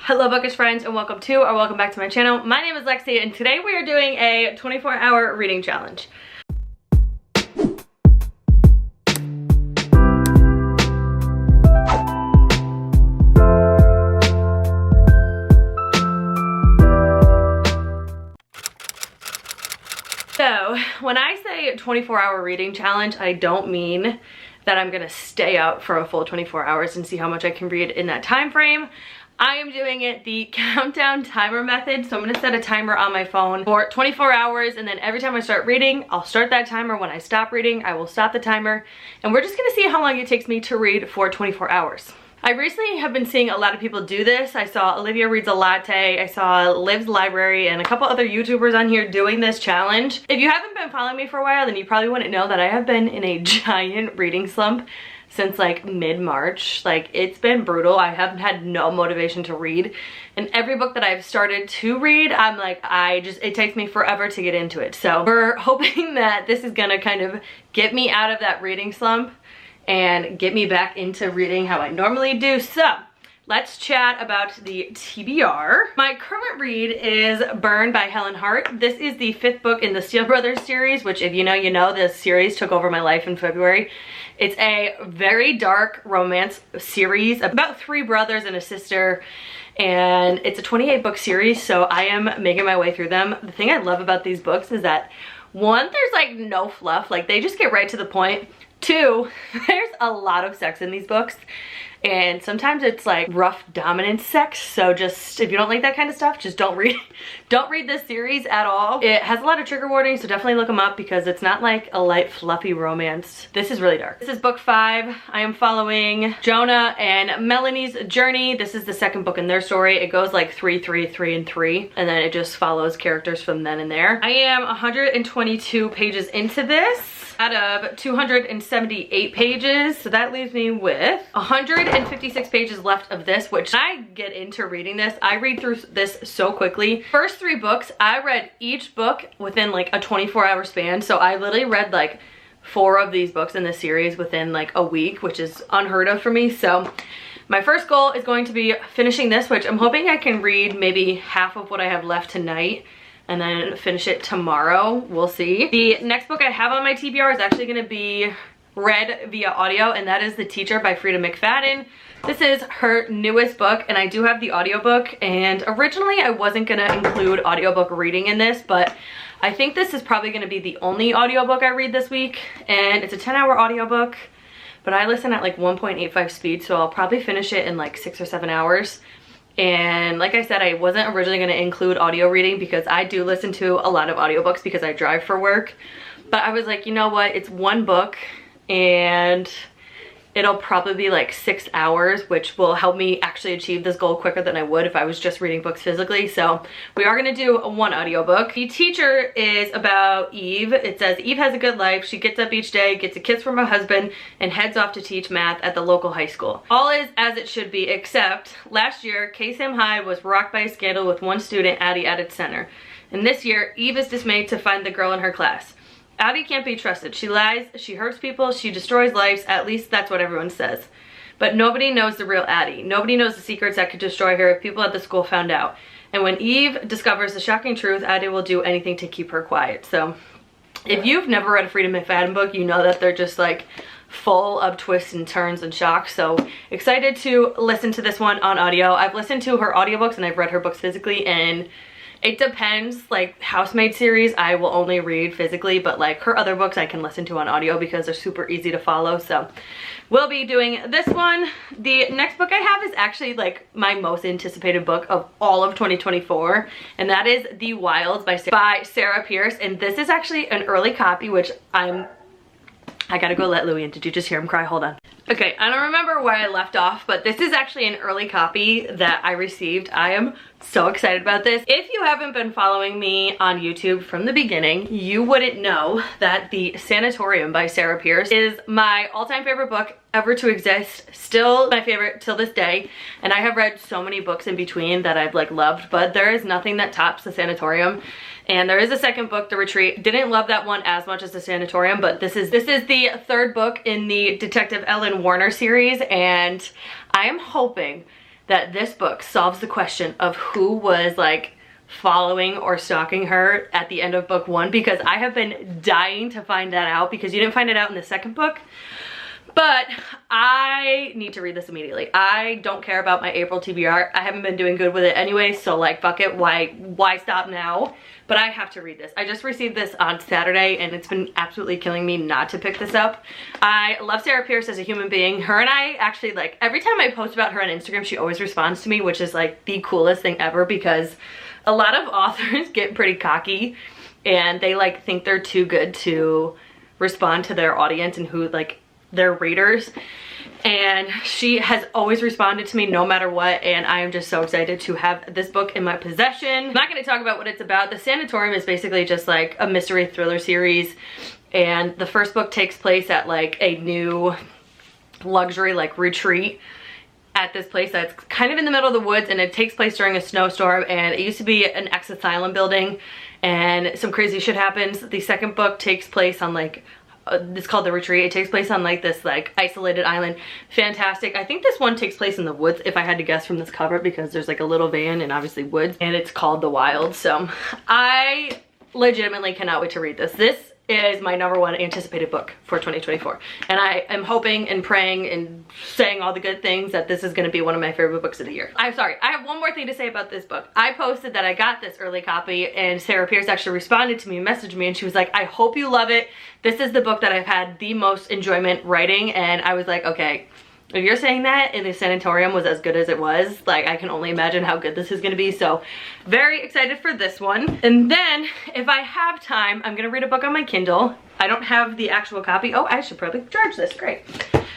Hello bookish friends, and welcome to or welcome back to my channel. My name is Lexi, and today we are doing a 24-hour reading challenge. So when I say 24-hour reading challenge, I don't mean that I'm gonna stay up for a full 24 hours and see how much I can read in that time frame. I am doing it the countdown timer method. So I'm gonna set a timer on my phone for 24 hours, and then every time I start reading, I'll start that timer. When I stop reading, I will stop the timer, and we're just gonna see how long it takes me to read for 24 hours. I recently have been seeing a lot of people do this. I saw Olivia Reads a Latte, I saw Liv's Library, and a couple other YouTubers on here doing this challenge. If you haven't been following me for a while, then you probably wouldn't know that I have been in a giant reading slump since like mid-March. Like, it's been brutal. I haven't had no motivation to read, and every book that I've started to read, I'm like, it takes me forever to get into it. So we're hoping that this is gonna kind of get me out of that reading slump and get me back into reading how I normally do. So let's chat about the TBR. My current read is Burn by Helen Hart. This is the 5th book in the Steel Brothers series, which if you know, you know. This series took over my life in February. It's a very dark romance series about 3 brothers and a sister, and it's a 28 book series, so I am making my way through them. The thing I love about these books is that, 1, there's like no fluff, like they just get right to the point. 2, there's a lot of sex in these books, and sometimes it's like rough dominant sex, so just if you don't like that kind of stuff, just don't read this series at all. It has a lot of trigger warnings, so definitely look them up because it's not like a light fluffy romance. This is really dark. This is book 5. I am following Jonah and Melanie's journey. This is the 2nd book in their story. It goes like 3, 3, 3, and 3, and then it just follows characters from then and there. I am 122 pages into this out of 278 pages, so that leaves me with 156 pages left of this, which when I get into reading this, I read through this so quickly. First 3 books, I read each book within like a 24-hour span, so I literally read like 4 of these books in this series within like a week, which is unheard of for me. So my first goal is going to be finishing this, which I'm hoping I can read maybe half of what I have left tonight and then finish it tomorrow. We'll see. The next book I have on my TBR is actually gonna be read via audio, and that is The Teacher by Freida McFadden. This is her newest book, and I do have the audiobook, and originally I wasn't gonna include audiobook reading in this, but I think this is probably gonna be the only audiobook I read this week, and it's a 10-hour audiobook, but I listen at like 1.85 speed, so I'll probably finish it in like 6 or 7 hours. And like I said, I wasn't originally going to include audio reading because I do listen to a lot of audiobooks because I drive for work. But I was like, you know what? It's one book and it'll probably be like 6 hours, which will help me actually achieve this goal quicker than I would if I was just reading books physically. So we are going to do one audiobook. The Teacher is about Eve. It says Eve has a good life. She gets up each day, gets a kiss from her husband, and heads off to teach math at the local high school. All is as it should be, except last year, K-Sam High was rocked by a scandal with one student, Addie, at its center. And this year, Eve is dismayed to find the girl in her class. Addie can't be trusted. She lies, she hurts people, she destroys lives. At least that's what everyone says. But nobody knows the real Addie. Nobody knows the secrets that could destroy her if people at the school found out. And when Eve discovers the shocking truth, Addie will do anything to keep her quiet. So if you've never read a Freida McFadden book, you know that they're just like full of twists and turns and shocks. So excited to listen to this one on audio. I've listened to her audiobooks and I've read her books physically, and it depends. Like Housemaid series, I will only read physically, but like her other books I can listen to on audio because they're super easy to follow. So we'll be doing this one. The next book I have is actually like my most anticipated book of all of 2024, and that is The Wild by Sarah Pierce. And this is actually an early copy, which I gotta go let Louie in. Did you just hear him cry? Hold on. Okay, I don't remember where I left off, but this is actually an early copy that I received. I am so excited about this. If you haven't been following me on YouTube from the beginning, you wouldn't know that The Sanatorium by Sarah Pierce is my all-time favorite book ever to exist. Still my favorite till this day, and I have read so many books in between that I've like loved, but there is nothing that tops The Sanatorium. And there is a 2nd book, The Retreat. Didn't love that one as much as The Sanatorium, but this is the 3rd book in the Detective Ellen Warner series, and I am hoping that this book solves the question of who was like following or stalking her at the end of book 1, because I have been dying to find that out, because you didn't find it out in the second book. But I need to read this immediately. I don't care about my April TBR. I haven't been doing good with it anyway, so like fuck it, why stop now? But I have to read this. I just received this on Saturday and it's been absolutely killing me not to pick this up. I love Sarah Pierce as a human being. Her and I actually, like, every time I post about her on Instagram, she always responds to me, which is like the coolest thing ever, because a lot of authors get pretty cocky and they like think they're too good to respond to their audience and who like their readers, and she has always responded to me no matter what, and I am just so excited to have this book in my possession. I'm not going to talk about what it's about. The Sanatorium is basically just like a mystery thriller series, and the first book takes place at like a new luxury like retreat at this place that's kind of in the middle of the woods, and it takes place during a snowstorm, and it used to be an ex-asylum building and some crazy shit happens. The second book takes place on like it's called The Retreat. It takes place on like this like isolated island. Fantastic. I think this one takes place in the woods if I had to guess from this cover, because there's like a little van and obviously woods, and it's called The Wild. So I legitimately cannot wait to read this. This is my #1 anticipated book for 2024, and I am hoping and praying and saying all the good things that this is going to be one of my favorite books of the year. I'm sorry, I have one more thing to say about this book. I posted that I got this early copy, and Sarah Pierce actually responded to me and messaged me, and she was like, I hope you love it. This is the book that I've had the most enjoyment writing. And I was like, okay, if you're saying that and the Sanatorium was as good as it was, like, I can only imagine how good this is going to be. So very excited for this one. And then if I have time, I'm going to read a book on my Kindle. I don't have the actual copy. Oh, I should probably charge this. Great.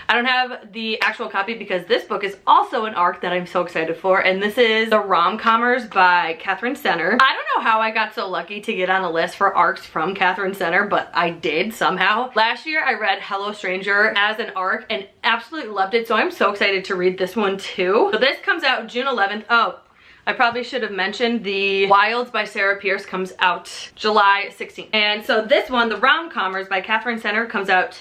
I don't have the actual copy because this book is also an ARC that I'm so excited for, and this is The Rom-Commers by Catherine Center. I don't know how I got so lucky to get on a list for ARCs from Catherine Center, but I did somehow. Last year I read Hello Stranger as an ARC and absolutely loved it, so I'm so excited to read this one too. So this comes out June 11th. Oh, I probably should have mentioned The Wilds by Sarah Pierce comes out July 16th. And so this one, The Rom-Commers by Catherine Center, comes out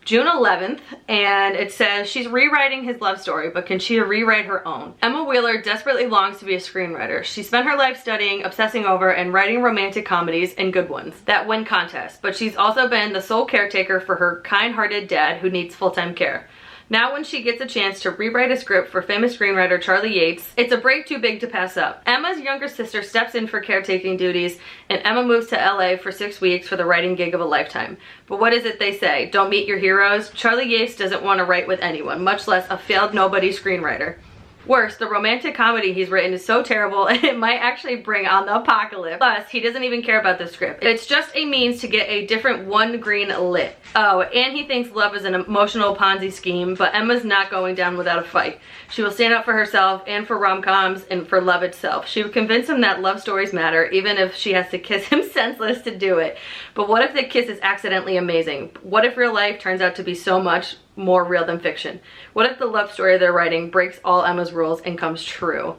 June 11th, and it says she's rewriting his love story, but can she rewrite her own? Emma Wheeler desperately longs to be a screenwriter. She spent her life studying, obsessing over, and writing romantic comedies, and good ones, that win contests. But she's also been the sole caretaker for her kind-hearted dad who needs full-time care. Now when she gets a chance to rewrite a script for famous screenwriter Charlie Yates, it's a break too big to pass up. Emma's younger sister steps in for caretaking duties, and Emma moves to LA for 6 weeks for the writing gig of a lifetime. But what is it they say? Don't meet your heroes? Charlie Yates doesn't want to write with anyone, much less a failed nobody screenwriter. Worse, the romantic comedy he's written is so terrible it might actually bring on the apocalypse. Plus, he doesn't even care about the script. It's just a means to get a different one green lit. Oh, and he thinks love is an emotional Ponzi scheme, but Emma's not going down without a fight. She will stand up for herself and for rom-coms and for love itself. She would convince him that love stories matter, even if she has to kiss him senseless to do it. But what if the kiss is accidentally amazing? What if real life turns out to be so much more real than fiction? What if the love story they're writing breaks all Emma's rules and comes true?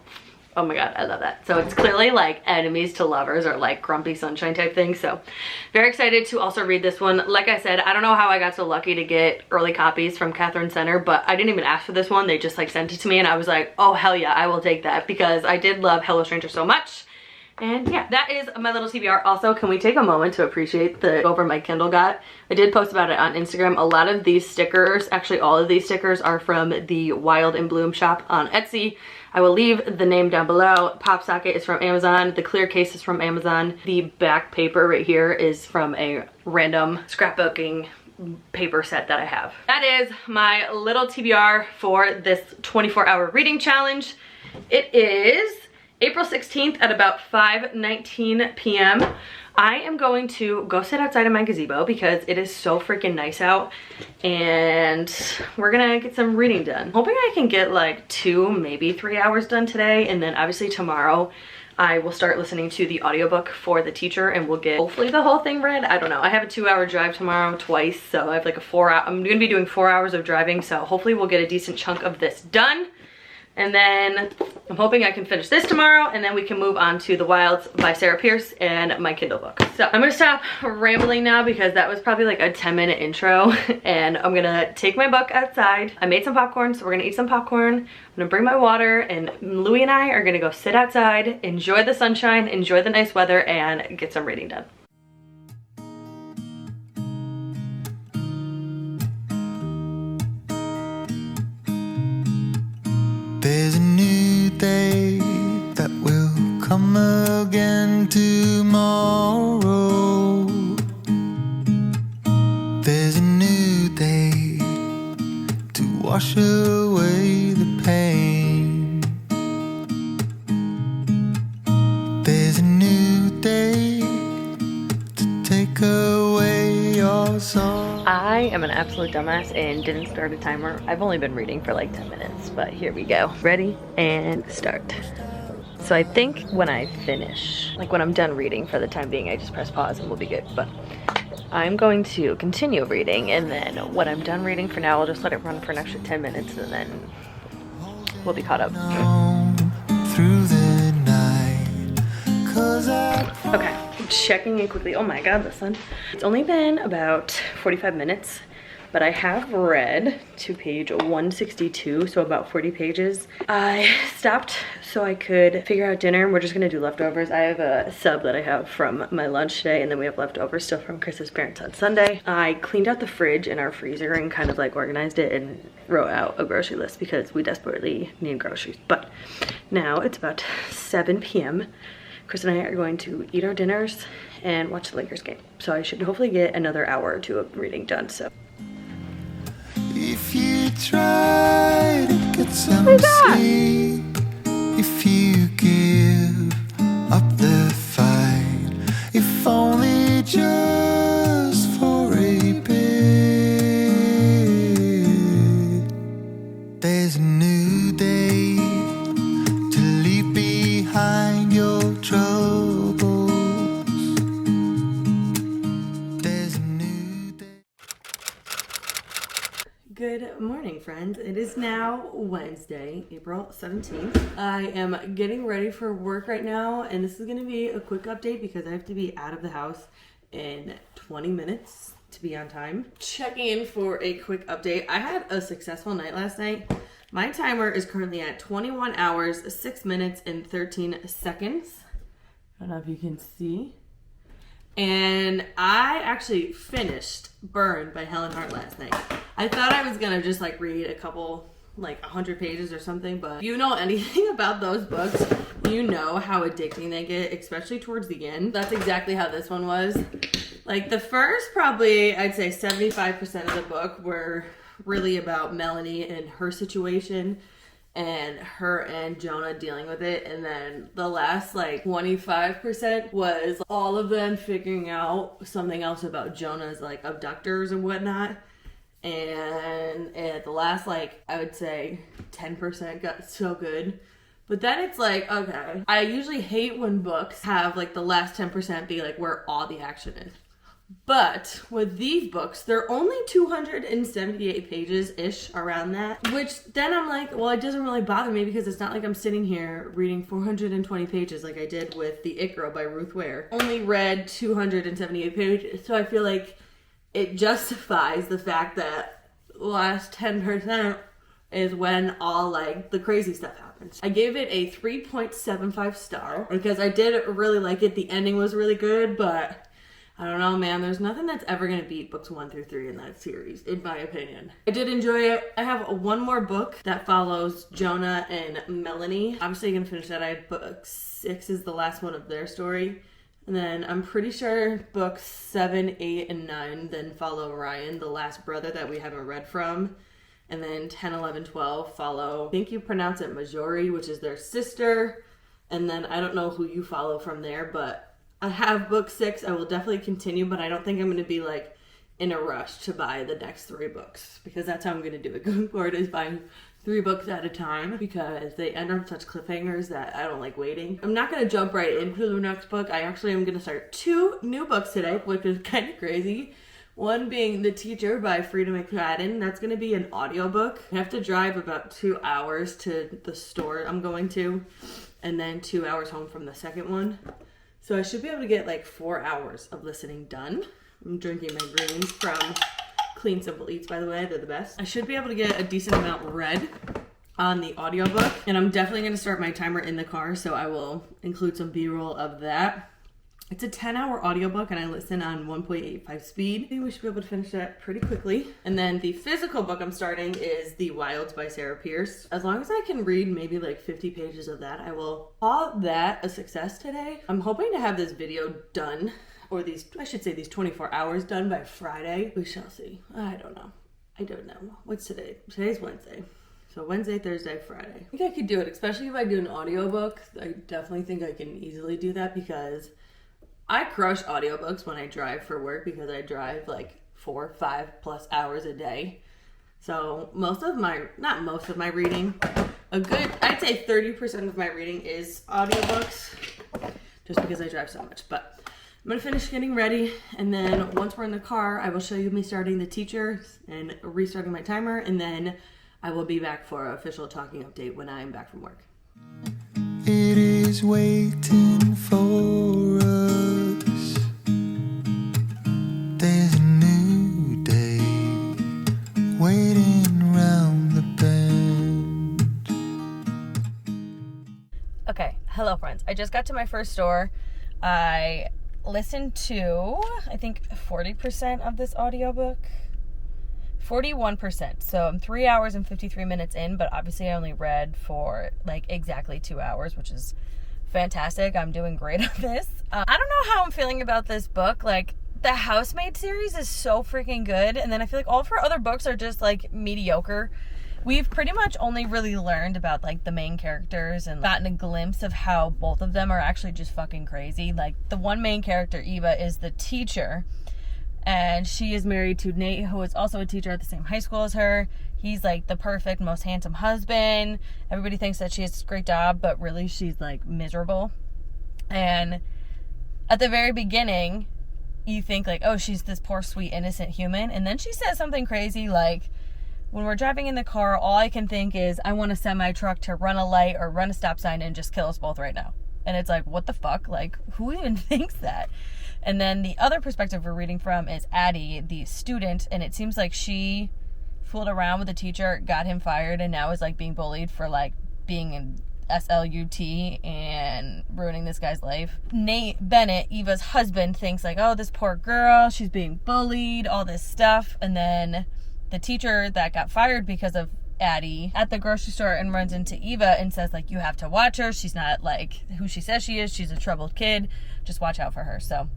Oh my god, I love that. So it's clearly like enemies to lovers or like grumpy sunshine type thing. So very excited to also read this one. Like I said, I don't know how I got so lucky to get early copies from Catherine Center, but I didn't even ask for this one. They just like sent it to me, and I was like, oh hell yeah, I will take that, because I did love Hello Stranger so much. And yeah, that is my little TBR. Also, can we take a moment to appreciate the over my Kindle got? I did post about it on Instagram. A lot of these stickers, actually all of these stickers, are from the Wild and Bloom shop on Etsy. I will leave the name down below. Pop Socket is from Amazon. The clear case is from Amazon. The back paper right here is from a random scrapbooking paper set that I have. That is my little TBR for this 24-hour reading challenge. It is April 16th at about 5:19 p.m. I am going to go sit outside of my gazebo because it is so freaking nice out, and we're gonna get some reading done. Hoping I can get like 2, maybe 3 hours done today, and then obviously tomorrow I will start listening to the audiobook for The Teacher, and we'll get hopefully the whole thing read. I don't know. I have a 2-hour drive tomorrow twice, so I have like a 4 hour, I'm gonna be doing 4 hours of driving, so hopefully we'll get a decent chunk of this done. And then I'm hoping I can finish this tomorrow, and then we can move on to The Wilds by Sarah Pierce and my Kindle book. So I'm gonna stop rambling now because that was probably like a 10-minute intro, and I'm gonna take my book outside. I made some popcorn, so we're gonna eat some popcorn. I'm gonna bring my water, and Louie and I are gonna go sit outside, enjoy the sunshine, enjoy the nice weather, and get some reading done. There's a new day that will come again tomorrow. There's a new day to wash away the pain. There's a new day to take away your sorrow. I am an absolute dumbass and didn't start a timer. I've only been reading for like 10 minutes, but here we go. Ready and start. So I think when I finish, like when I'm done reading for the time being, I just press pause and we'll be good. But I'm going to continue reading, and then when I'm done reading for now, I'll just let it run for an extra 10 minutes and then we'll be caught up. Through the night, 'cause Okay, checking in quickly. Oh my god, the sun. It's only been about 45 minutes, but I have read to page 162, so about 40 pages. I stopped so I could figure out dinner. We're just gonna do leftovers. I have a sub that I have from my lunch today, and then we have leftovers still from Chris's parents on Sunday. I cleaned out the fridge and our freezer and kind of like organized it and wrote out a grocery list because we desperately need groceries. But now it's about 7 p.m. Chris and I are going to eat our dinners and watch the Lakers game. So I should hopefully get another hour or two of reading done, so. if you try to get some sleep, if you give up the fight, if only just for a bit, there's a new day to leave behind your troubles. There's a new day. Good morning, friends. It is now Wednesday, April 17th. I am getting ready for work right now, and this is going to be a quick update because I have to be out of the house in 20 minutes to be on time. Checking in for a quick update. I had a successful night last night. My timer is currently at 21 hours, 6 minutes, and 13 seconds. I don't know if you can see. And I actually finished Burn by Helen Hart last night. I thought I was gonna just like read a couple, like 100 pages or something, but if you know anything about those books, you know how addicting they get, especially towards the end. That's exactly how this one was. Like the first, probably, I'd say 75% of the book were really about Melanie and her situation and her and Jonah dealing with it, and then the last like 25% was all of them figuring out something else about Jonah's like abductors and whatnot. And at the last, like, I would say 10% got so good. But then it's like, okay, I usually hate when books have like the last 10% be like where all the action is. But with these books, they're only 278 pages-ish, around that. Which then I'm like, well, it doesn't really bother me because it's not like I'm sitting here reading 420 pages like I did with The It Girl by Ruth Ware. Only read 278 pages, so I feel like it justifies the fact that the last 10% is when all like the crazy stuff happens. I gave it a 3.75 star because I did really like it. The ending was really good, but I don't know, man. There's nothing that's ever going to beat books 1 through 3 in that series, in my opinion. I did enjoy it. I have one more book that follows Jonah and Melanie. Obviously, I'm going to finish that. I have book 6 is the last one of their story. And then I'm pretty sure books 7, 8, and 9 then follow Ryan, the last brother that we haven't read from. And then 10, 11, 12 follow, I think you pronounce it Majori, which is their sister. And then I don't know who you follow from there, but I have book 6. I will definitely continue, but I don't think I'm going to be like in a rush to buy the next 3 books because that's how I'm going to do it going forward, is buying 3 books at a time because they end on such cliffhangers that I don't like waiting. I'm not going to jump right into the next book. I actually am going to start 2 new books today, which is kind of crazy. One being The Teacher by Frida McFadden. That's going to be an audiobook. I have to drive about 2 hours to the store I'm going to, and then 2 hours home from the second one. So I should be able to get like 4 hours of listening done. I'm drinking my greens from Clean Simple Eats, by the way. They're the best. I should be able to get a decent amount read on the audiobook, and I'm definitely going to start my timer in the car, so I will include some B-roll of that. It's a 10-hour audiobook, and I listen on 1.85 speed. I think we should be able to finish that pretty quickly. And then the physical book I'm starting is The Wilds by Sarah Pierce. As long as I can read maybe like 50 pages of that, I will call that a success today. I'm hoping to have this video done, or these 24 hours done by Friday. We shall see. I don't know. What's today? Today's Wednesday. So Wednesday, Thursday, Friday. I think I could do it, especially if I do an audiobook. I definitely think I can easily do that because I crush audiobooks when I drive for work because I drive like 4, 5+ hours a day. So not most of my reading, I'd say 30% of my reading is audiobooks just because I drive so much. But I'm going to finish getting ready, and then once we're in the car, I will show you me starting The Teacher and restarting my timer, and then I will be back for an official talking update when I'm back from work. It is waiting for us. There's a new day waiting round the bend. Okay, hello friends. I just got to my first store. I listened to, I think, 40% of this audiobook. 41%. So I'm 3 hours and 53 minutes in, but obviously I only read for like exactly 2 hours, which is fantastic. I'm doing great on this. I don't know how I'm feeling about this book. Like, the Housemaid series is so freaking good, and then I feel like all of her other books are just like mediocre. We've pretty much only really learned about like the main characters and gotten a glimpse of how both of them are actually just fucking crazy. Like, the one main character, Eva, is the teacher, and she is married to Nate, who is also a teacher at the same high school as her. He's like the perfect, most handsome husband. Everybody thinks that she has a great job, but really she's like miserable. And at the very beginning, you think like, oh, she's this poor, sweet, innocent human. And then she says something crazy like, when we're driving in the car, all I can think is, I want a semi-truck to run a light or run a stop sign and just kill us both right now. And it's like, what the fuck? Like, who even thinks that? And then the other perspective we're reading from is Addie, the student, and it seems like she fooled around with the teacher, got him fired, and now is like being bullied for like being in SLUT and ruining this guy's life. Nate Bennett, Eva's husband, thinks like, oh, this poor girl, she's being bullied, all this stuff. And then the teacher that got fired because of Addie at the grocery store and runs into Eva and says like, you have to watch her. She's not like who she says she is. She's a troubled kid. Just watch out for her. So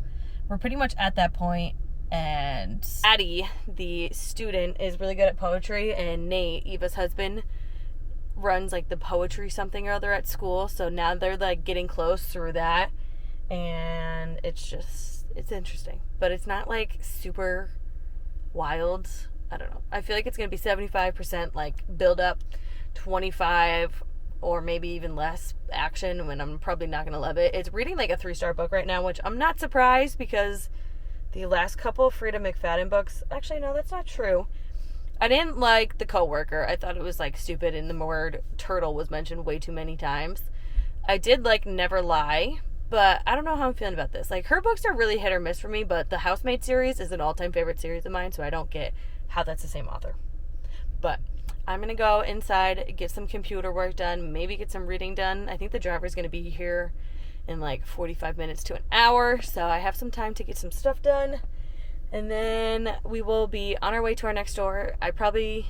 we're pretty much at that point, and Addie, the student, is really good at poetry, and Nate, Eva's husband, runs like the poetry something or other at school. So now they're like getting close through that, and it's interesting, but it's not like super wild. I don't know. I feel like it's going to be 75% like build up, 25 or maybe even less action, when I'm probably not going to love it. It's reading like a 3-star book right now, which I'm not surprised because the last couple of Frida McFadden books, actually, no, that's not true. I didn't like The Coworker. I thought it was like stupid, and the word turtle was mentioned way too many times. I did like Never Lie, but I don't know how I'm feeling about this. Like, her books are really hit or miss for me, but the Housemaid series is an all-time favorite series of mine, so I don't get how that's the same author. But I'm going to go inside, get some computer work done, maybe get some reading done. I think the driver's going to be here in like 45 minutes to an hour, so I have some time to get some stuff done. And then we will be on our way to our next door. I probably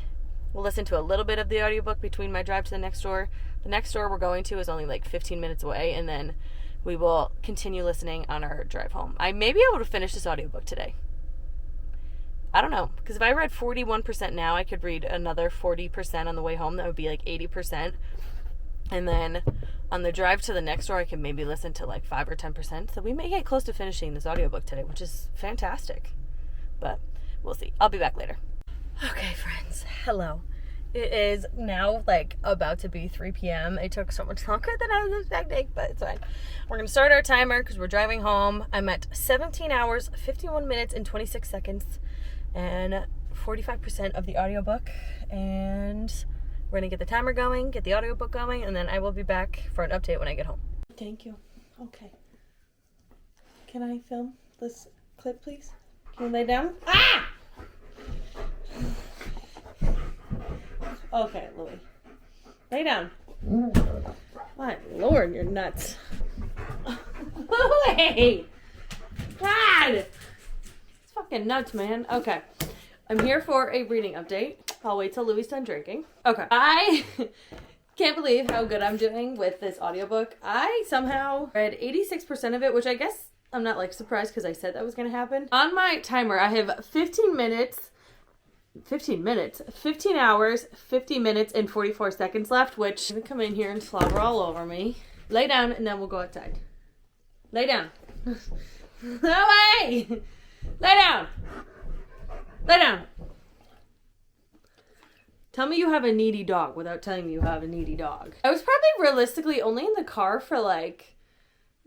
will listen to a little bit of the audiobook between my drive to the next door. The next door we're going to is only like 15 minutes away, and then we will continue listening on our drive home. I may be able to finish this audiobook today. I don't know, because if I read 41% now, I could read another 40% on the way home. That would be like 80%. And then on the drive to the next door, I can maybe listen to like 5 or 10%. So we may get close to finishing this audiobook today, which is fantastic. But we'll see. I'll be back later. Okay, friends. Hello. It is now like about to be 3 p.m. It took so much longer than I was expecting, but it's fine. We're going to start our timer because we're driving home. I'm at 17 hours, 51 minutes, and 26 seconds. and 45% of the audiobook, and we're gonna get the timer going, get the audiobook going, and then I will be back for an update when I get home. Thank you. Okay. Can I film this clip, please? Can you lay down? Ah! Okay, Louie. Lay down. My Lord, you're nuts. Louie! God! It's fucking nuts, man. Okay. I'm here for a reading update. I'll wait till Louie's done drinking. Okay. I can't believe how good I'm doing with this audiobook. I somehow read 86% of it, which I guess I'm not like surprised because I said that was going to happen. On my timer, I have 15 hours, 50 minutes, and 44 seconds left, which I'm going to come in here and slobber all over me. Lay down, and then we'll go outside. Lay down. No way! Lay down. Lay down. Tell me you have a needy dog without telling me you have a needy dog. I was probably realistically only in the car for like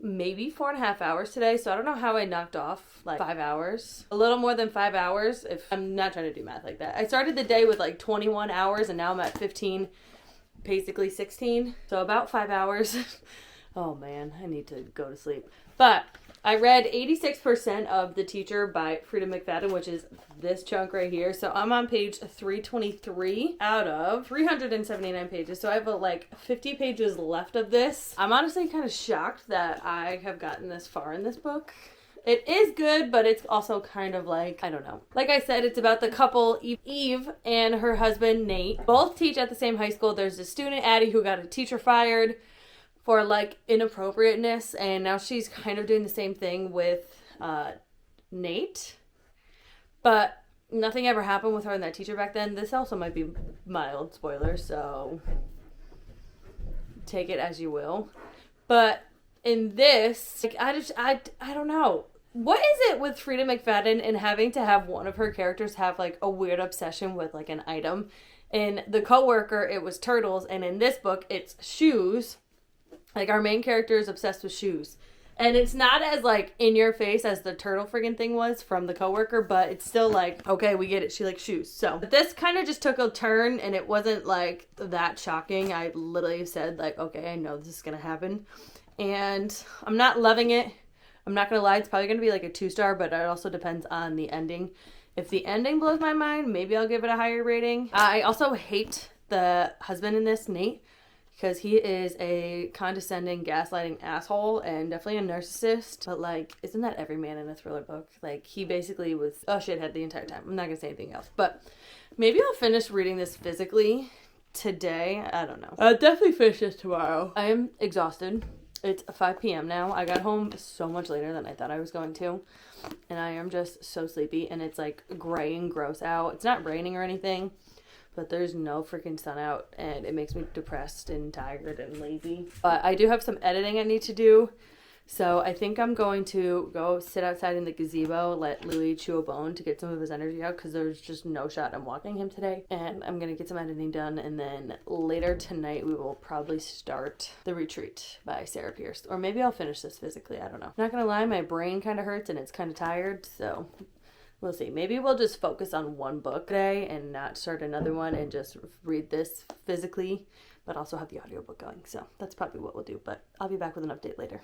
maybe 4.5 hours today, so I don't know how I knocked off like 5 hours. A little more than 5 hours, if I'm not trying to do math like that. I started the day with like 21 hours and now I'm at 15, basically 16. So about 5 hours. Oh man, I need to go to sleep. But I read 86% of The Teacher by Frida McFadden, which is this chunk right here. So I'm on page 323 out of 379 pages. So I have like 50 pages left of this. I'm honestly kind of shocked that I have gotten this far in this book. It is good, but it's also kind of like, I don't know. Like I said, it's about the couple, Eve and her husband, Nate. Both teach at the same high school. There's a student, Addie, who got a teacher fired for like inappropriateness, and now she's kind of doing the same thing with Nate, but nothing ever happened with her and that teacher back then. This also might be mild spoilers, so take it as you will. But in this, like, I don't know, what is it with Frida McFadden and having to have one of her characters have like a weird obsession with like an item? In The Coworker, it was turtles, and in this book, it's shoes. Like, our main character is obsessed with shoes. And it's not as, like, in your face as the turtle friggin' thing was from The Coworker, but it's still like, okay, we get it. She likes shoes. So, this kind of just took a turn, and it wasn't, like, that shocking. I literally said, like, okay, I know this is gonna happen. And I'm not loving it. I'm not gonna lie. It's probably gonna be, like, a 2-star, but it also depends on the ending. If the ending blows my mind, maybe I'll give it a higher rating. I also hate the husband in this, Nate, because he is a condescending, gaslighting asshole and definitely a narcissist. But, like, isn't that every man in a thriller book? Like, he basically was a shithead the entire time. I'm not going to say anything else. But maybe I'll finish reading this physically today. I don't know. I'll definitely finish this tomorrow. I am exhausted. It's 5 p.m. now. I got home so much later than I thought I was going to. And I am just so sleepy. And it's, like, gray and gross out. It's not raining or anything, but there's no freaking sun out, and it makes me depressed and tired and lazy. But I do have some editing I need to do, so I think I'm going to go sit outside in the gazebo, let Louis chew a bone to get some of his energy out, because there's just no shot I'm walking him today. And I'm going to get some editing done, and then later tonight we will probably start The Retreat by Sarah Pierce. Or maybe I'll finish this physically, I don't know. Not going to lie, my brain kind of hurts and it's kind of tired, so we'll see. Maybe we'll just focus on one book today and not start another one and just read this physically, but also have the audiobook going. So that's probably what we'll do, but I'll be back with an update later.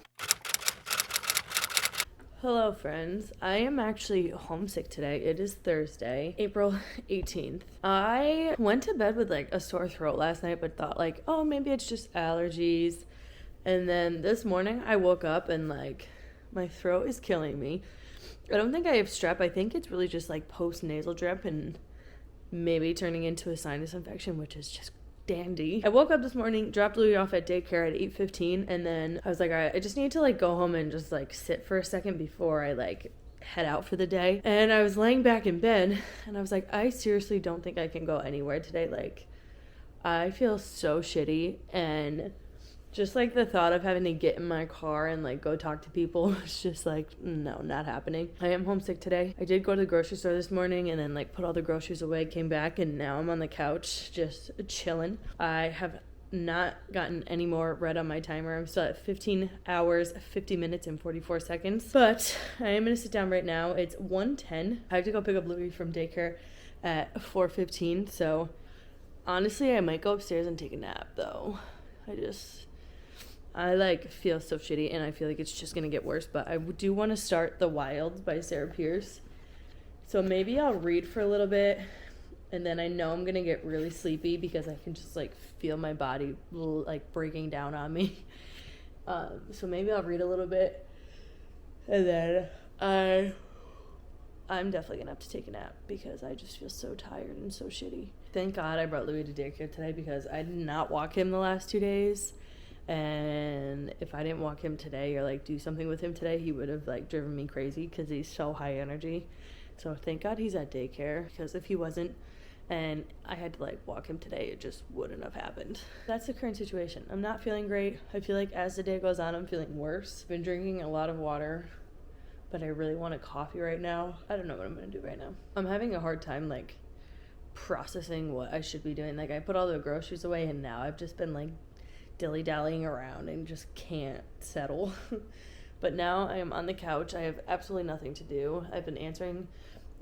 Hello, friends. I am actually homesick today. It is Thursday, April 18th. I went to bed with like a sore throat last night, but thought like, oh, maybe it's just allergies. And then this morning I woke up and like my throat is killing me. I don't think I have strep. I think it's really just like post-nasal drip and maybe turning into a sinus infection, which is just dandy. I woke up this morning, dropped Louis off at daycare at 8:15, and then I was like, all right, I just need to like go home and just like sit for a second before I like head out for the day. And I was laying back in bed and I was like, I seriously don't think I can go anywhere today. Like, I feel so shitty, and just like the thought of having to get in my car and like go talk to people is just like, no, not happening. I am homesick today. I did go to the grocery store this morning and then like put all the groceries away, came back, and now I'm on the couch just chilling. I have not gotten any more read on my timer. I'm still at 15 hours, 50 minutes, and 44 seconds. But I am going to sit down right now. It's 1:10. I have to go pick up Louis from daycare at 4:15. So honestly, I might go upstairs and take a nap, though. I like feel so shitty, and I feel like it's just going to get worse. But I do want to start The Wild by Sarah Pierce. So maybe I'll read for a little bit. And then I know I'm going to get really sleepy because I can just, like, feel my body, like, breaking down on me. So maybe I'll read a little bit. And then I'm definitely going to have to take a nap because I just feel so tired and so shitty. Thank God I brought Louis to daycare today because I did not walk him the last 2 days. And if I didn't walk him today or, like, do something with him today, he would have, like, driven me crazy because he's so high energy. So thank God he's at daycare because if he wasn't, and I had to, like, walk him today, it just wouldn't have happened. That's the current situation. I'm not feeling great. I feel like as the day goes on, I'm feeling worse. I've been drinking a lot of water, but I really want a coffee right now. I don't know what I'm going to do right now. I'm having a hard time, like, processing what I should be doing. Like, I put all the groceries away, and now I've just been, like, dilly-dallying around and just can't settle. But now I am on the couch. I have absolutely nothing to do. I've been answering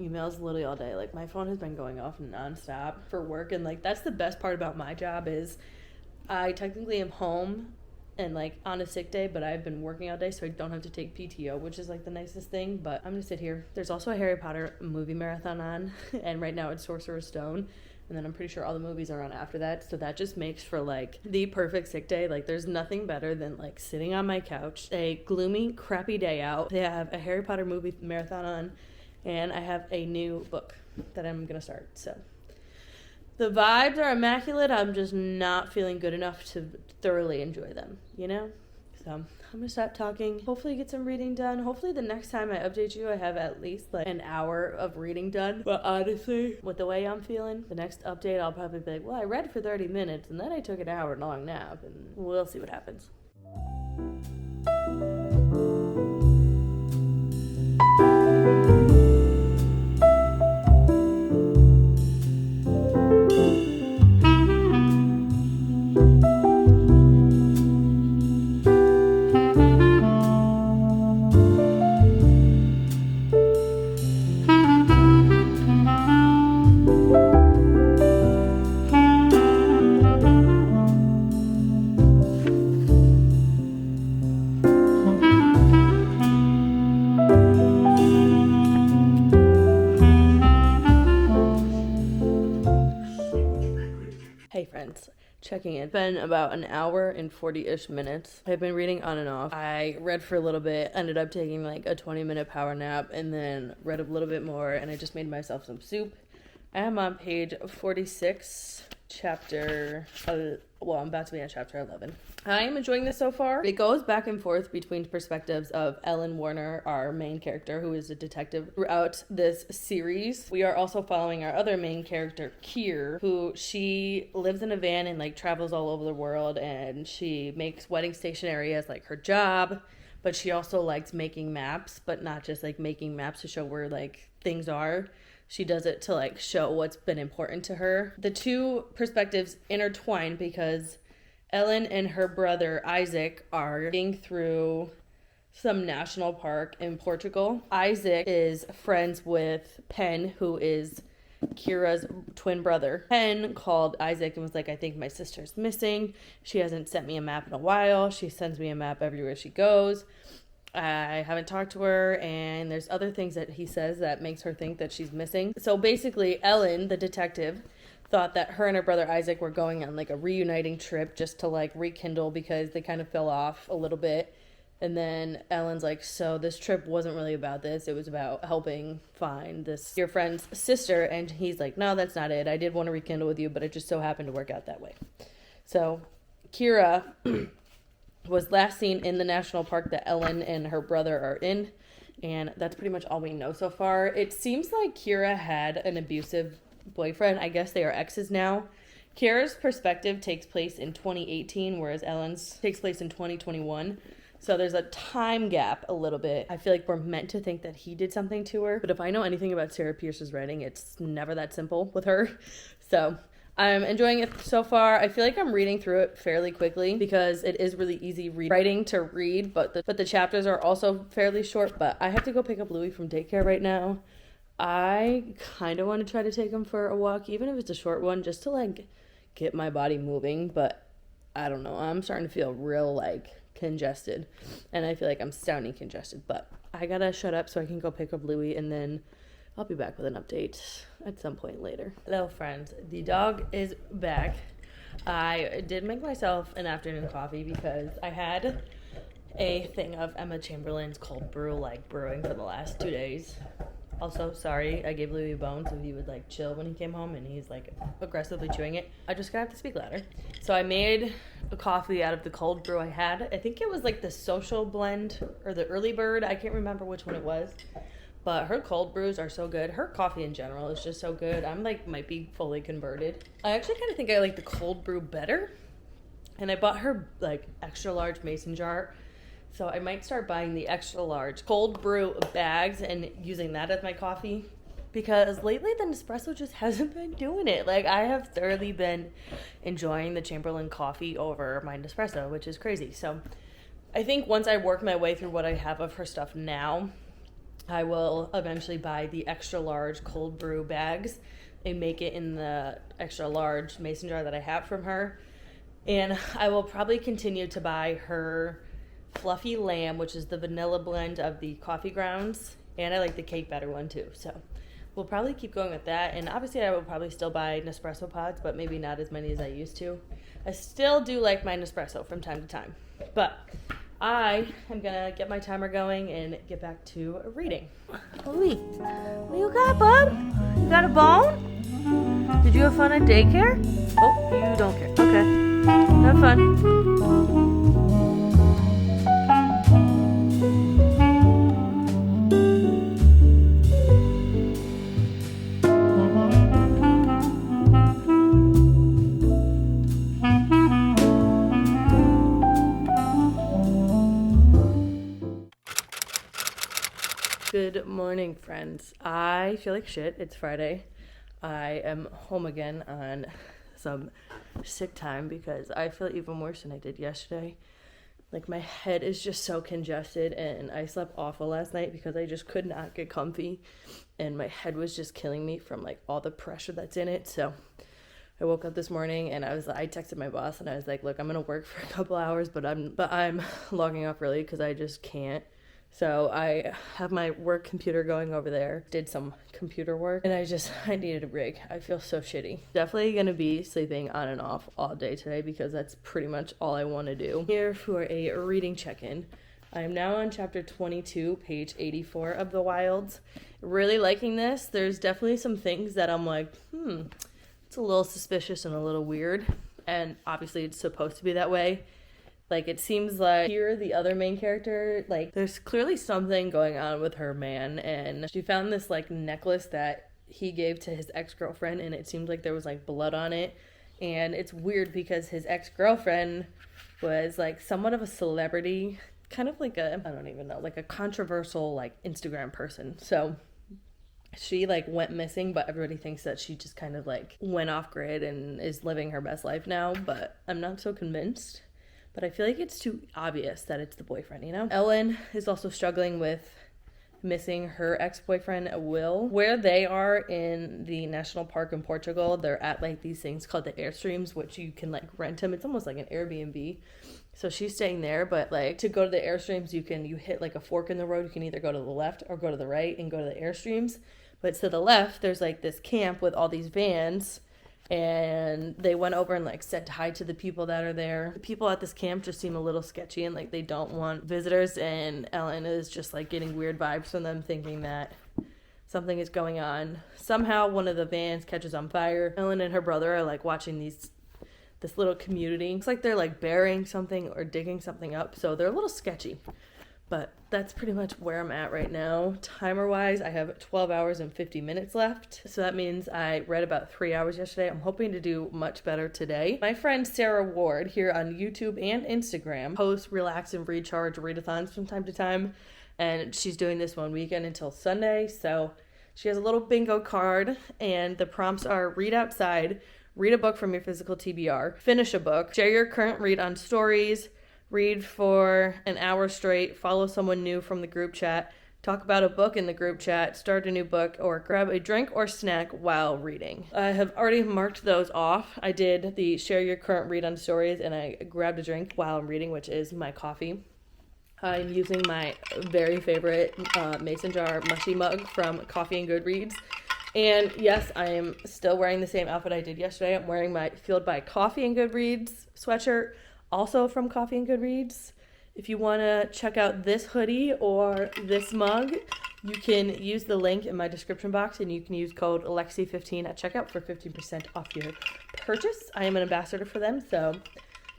emails literally all day. Like, my phone has been going off nonstop for work, and, like, that's the best part about my job is I technically am home and, like, on a sick day, but I've been working all day, so I don't have to take PTO, which is, like, the nicest thing. But I'm gonna sit here. There's also a Harry Potter movie marathon on, and right now it's Sorcerer's Stone, and then I'm pretty sure all the movies are on after that, so that just makes for, like, the perfect sick day. Like, there's nothing better than, like, sitting on my couch, a gloomy, crappy day out. They have a Harry Potter movie marathon on, and I have a new book that I'm going to start. So the vibes are immaculate. I'm just not feeling good enough to thoroughly enjoy them, you know? So I'm going to stop talking. Hopefully get some reading done. Hopefully the next time I update you, I have at least, like, an hour of reading done. But honestly, with the way I'm feeling, the next update, I'll probably be like, well, I read for 30 minutes, and then I took an hour-long nap, and we'll see what happens. Hey friends, checking in. It's been about an hour and 40-ish minutes. I've been reading on and off. I read for a little bit, ended up taking like a 20-minute power nap, and then read a little bit more, and I just made myself some soup. I am on page 46, chapter, I'm about to be on chapter 11. I am enjoying this so far. It goes back and forth between perspectives of Ellen Warner, our main character, who is a detective throughout this series. We are also following our other main character, Kier, who she lives in a van and, like, travels all over the world, and she makes wedding stationery as, like, her job, but she also likes making maps, but not just, like, making maps to show where, like, things are. She does it to, like, show what's been important to her. The two perspectives intertwine because Ellen and her brother Isaac are getting through some national park in Portugal. Isaac is friends with Penn, who is Kira's twin brother. Penn called Isaac and was like, I think my sister's missing. She hasn't sent me a map in a while. She sends me a map everywhere she goes. I haven't talked to her, and there's other things that he says that makes her think that she's missing. So basically, Ellen, the detective, thought that her and her brother Isaac were going on, like, a reuniting trip just to, like, rekindle because they kind of fell off a little bit. And then Ellen's like, so this trip wasn't really about this. It was about helping find your friend's sister. And he's like, no, that's not it. I did want to rekindle with you, but it just so happened to work out that way. So Kira was last seen in the national park that Ellen and her brother are in, and that's pretty much all we know so far. It seems like Kira had an abusive boyfriend. I guess they are exes now. Kira's perspective takes place in 2018, whereas Ellen's takes place in 2021. So there's a time gap a little bit. I feel like we're meant to think that he did something to her, but if I know anything about Sarah Pierce's writing, it's never that simple with her. So I'm enjoying it so far. I feel like I'm reading through it fairly quickly because it is really easy writing to read, but the chapters are also fairly short. But I have to go pick up Louis from daycare right now. I kind of want to try to take him for a walk, even if it's a short one, just to like get my body moving. But I don't know. I'm starting to feel real like congested, and I feel like I'm sounding congested. But I gotta shut up so I can go pick up Louis, and then I'll be back with an update at some point later. Hello, friends. The dog is back. I did make myself an afternoon coffee because I had a thing of Emma Chamberlain's cold brew, like, brewing for the last 2 days. Also, sorry, I gave Louis a bone so he would, like, chill when he came home, and he's, like, aggressively chewing it. I just gotta have to speak louder. So I made a coffee out of the cold brew I had. I think it was, like, the social blend or the early bird. I can't remember which one it was. But her cold brews are so good. Her coffee in general is just so good. I'm like, might be fully converted. I actually kind of think I like the cold brew better. And I bought her like extra large mason jar. So I might start buying the extra large cold brew bags and using that as my coffee. Because lately the Nespresso just hasn't been doing it. Like, I have thoroughly been enjoying the Chamberlin coffee over my Nespresso, which is crazy. So I think once I work my way through what I have of her stuff now, I will eventually buy the extra large cold brew bags and make it in the extra large mason jar that I have from her. And I will probably continue to buy her fluffy lamb, which is the vanilla blend of the coffee grounds. And I like the cake batter one too. So we'll probably keep going with that. And obviously I will probably still buy Nespresso pods, but maybe not as many as I used to. I still do like my Nespresso from time to time. But I am gonna get my timer going and get back to reading. Louis, what you got, bub? You got a bone? Did you have fun at daycare? Oh, you don't care. Okay. Have fun. Good morning, friends. I feel like shit. It's Friday. I am home again on some sick time because I feel even worse than I did yesterday. Like, my head is just so congested, and I slept awful last night because I just could not get comfy, and my head was just killing me from like all the pressure that's in it. So I woke up this morning and I texted my boss and I was like, look, I'm gonna work for a couple hours, but I'm logging off early because I just can't. So I have my work computer going over there, did some computer work, and I needed a break. I feel so shitty. Definitely going to be sleeping on and off all day today because that's pretty much all I want to do. Here for a reading check-in. I am now on chapter 22, page 84 of The Wilds. Really liking this. There's definitely some things that I'm like, it's a little suspicious and a little weird. And obviously it's supposed to be that way. Like, it seems like here, the other main character, like, there's clearly something going on with her man, and she found this, like, necklace that he gave to his ex-girlfriend, and it seemed like there was, like, blood on it, and it's weird because his ex-girlfriend was, like, somewhat of a celebrity, kind of like I don't even know, like a controversial, like, Instagram person, so she, like, went missing, but everybody thinks that she just kind of, like, went off grid and is living her best life now, but I'm not so convinced. But I feel like it's too obvious that it's the boyfriend, you know? Ellen is also struggling with missing her ex-boyfriend, Will. Where they are in the national park in Portugal, they're at, like, these things called the Airstreams, which you can, like, rent them. It's almost like an Airbnb. So she's staying there, but, like, to go to the Airstreams, you hit, like, a fork in the road. You can either go to the left or go to the right and go to the Airstreams. But to the left, there's, like, this camp with all these vans, and they went over and, like, said hi to the people that are there. The people at this camp just seem a little sketchy and, like, they don't want visitors, and Ellen is just, like, getting weird vibes from them, thinking that something is going on. Somehow one of the vans catches on fire. Ellen and her brother are, like, watching this little community. It's like they're, like, burying something or digging something up, so they're a little sketchy. But that's pretty much where I'm at right now. Timer-wise, I have 12 hours and 50 minutes left. So that means I read about 3 hours yesterday. I'm hoping to do much better today. My friend Sarah Ward here on YouTube and Instagram posts Relax and Recharge readathons from time to time. And she's doing this one weekend until Sunday. So she has a little bingo card. And the prompts are read outside, read a book from your physical TBR, finish a book, share your current read on stories, read for an hour straight, follow someone new from the group chat, talk about a book in the group chat, start a new book, or grab a drink or snack while reading. I have already marked those off. I did the share your current read on stories, and I grabbed a drink while I'm reading, which is my coffee. I'm using my very favorite mason jar mushy mug from Coffee and Goodreads. And yes, I am still wearing the same outfit I did yesterday. I'm wearing my Fueled by Coffee and Goodreads sweatshirt, also from Coffee and Goodreads. If you want to check out this hoodie or this mug, you can use the link in my description box, and you can use code Alexi15 at checkout for 15% off your purchase. I am an ambassador for them, so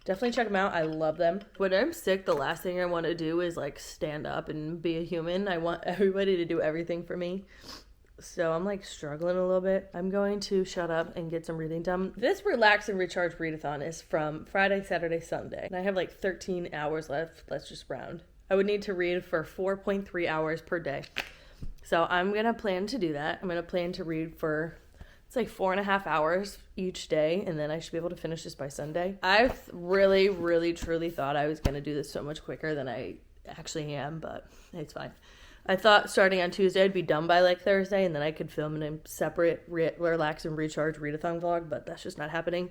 definitely check them out. I love them. When I'm sick, the last thing I want to do is like stand up and be a human. I want everybody to do everything for me. So I'm like struggling a little bit. I'm going to shut up and get some reading done. This Relax and Recharge readathon is from Friday, Saturday, Sunday. And I have like 13 hours left. Let's just round. I would need to read for 4.3 hours per day. So I'm going to plan to do that. I'm going to plan to read for, it's like 4.5 hours each day. And then I should be able to finish this by Sunday. I really, really, truly thought I was going to do this so much quicker than I actually am, but it's fine. I thought starting on Tuesday I'd be done by like Thursday, and then I could film in a separate Relax and Recharge readathon vlog, but that's just not happening.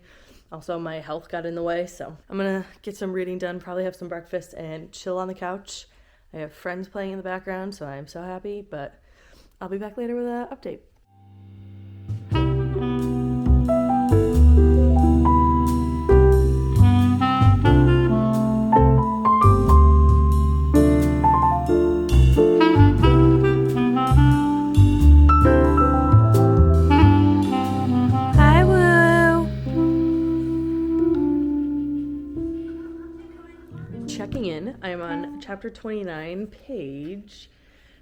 Also, my health got in the way, so I'm gonna get some reading done, probably have some breakfast, and chill on the couch. I have friends playing in the background, so I'm so happy, but I'll be back later with an update. Checking in. I'm on chapter 29, page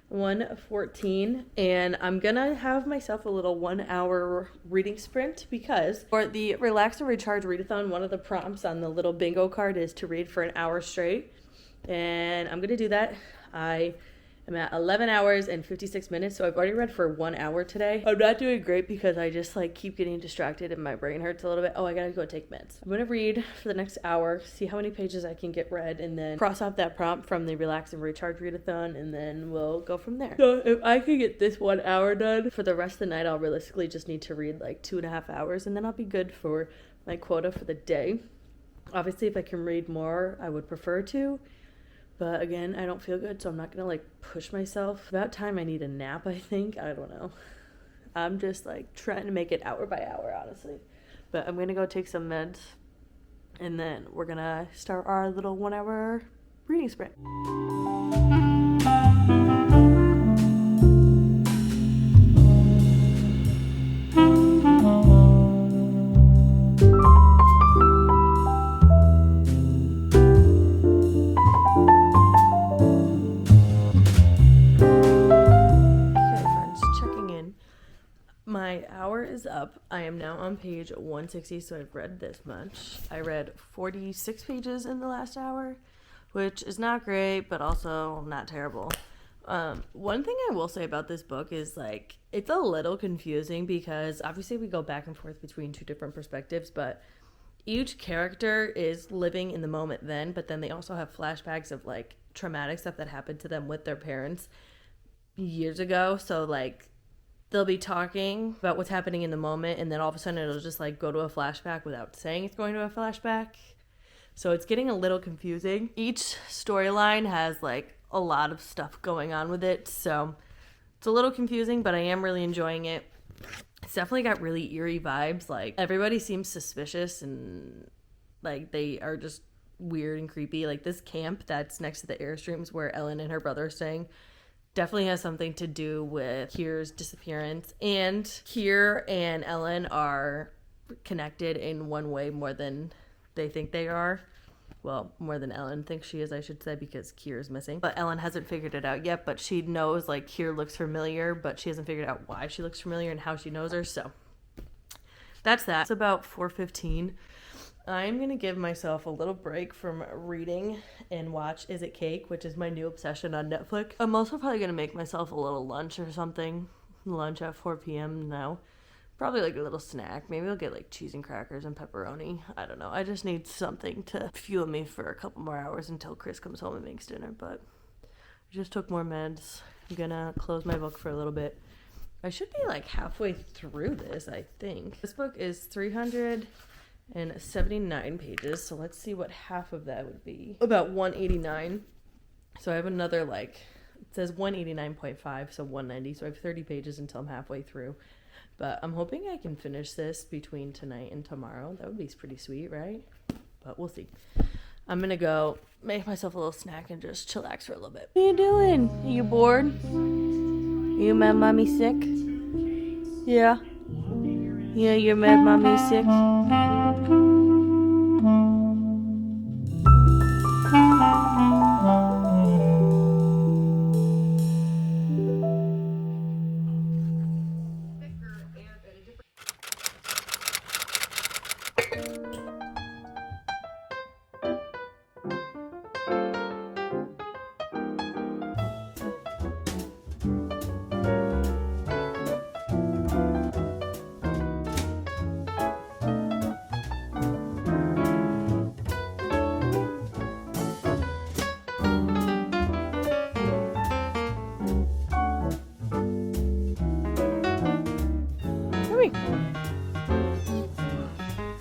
114, and I'm gonna have myself a little 1 hour reading sprint because for the Relax and Recharge readathon, one of the prompts on the little bingo card is to read for an hour straight, and I'm gonna do that. I am at 11 hours and 56 minutes, so I've already read for 1 hour today. I'm not doing great because I just like keep getting distracted and my brain hurts a little bit. Oh, I gotta go take meds. I'm gonna read for the next hour, see how many pages I can get read, and then cross off that prompt from the Relax and Recharge readathon, and then we'll go from there. So if I can get this 1 hour done, for the rest of the night I'll realistically just need to read like 2.5 hours, and then I'll be good for my quota for the day. Obviously, if I can read more, I would prefer to. But again, I don't feel good, so I'm not going to like push myself. About time I need a nap, I think. I don't know. I'm just like trying to make it hour by hour, honestly. But I'm going to go take some meds, and then we're going to start our little 1 hour reading sprint. My hour is up. I am now on page 160, so I've read this much. I read 46 pages in the last hour, which is not great, but also not terrible. One thing I will say about this book is like it's a little confusing because obviously we go back and forth between two different perspectives, but each character is living in the moment then, but then they also have flashbacks of like traumatic stuff that happened to them with their parents years ago. So like they'll be talking about what's happening in the moment, and then all of a sudden it'll just like go to a flashback without saying it's going to a flashback. So it's getting a little confusing. Each storyline has like a lot of stuff going on with it, so it's a little confusing, but I am really enjoying it. It's definitely got really eerie vibes. Like everybody seems suspicious and like they are just weird and creepy. Like this camp that's next to the Airstreams where Ellen and her brother are staying definitely has something to do with Kier's disappearance, and Kier and Ellen are connected in one way more than they think they are. Well, more than Ellen thinks she is, I should say, because Kier is missing. But Ellen hasn't figured it out yet, but she knows like Kier looks familiar, but she hasn't figured out why she looks familiar and how she knows her. So that's that. It's about 4:15. I'm going to give myself a little break from reading and watch Is It Cake, which is my new obsession on Netflix. I'm also probably going to make myself a little lunch or something. Lunch at 4 p.m. now. Probably like a little snack. Maybe I'll get like cheese and crackers and pepperoni. I don't know. I just need something to fuel me for a couple more hours until Chris comes home and makes dinner. But I just took more meds. I'm gonna close my book for a little bit. I should be like halfway through this, I think. This book is 379 pages. So let's see what half of that would be. About 189. So I have another like, it says 189.5, so 190. So I have 30 pages until I'm halfway through. But I'm hoping I can finish this between tonight and tomorrow. That would be pretty sweet, right? But we'll see. I'm gonna go make myself a little snack and just chillax for a little bit. What are you doing? Are you bored? Are you mad mommy's sick? Yeah? Yeah, you're mad mommy's sick?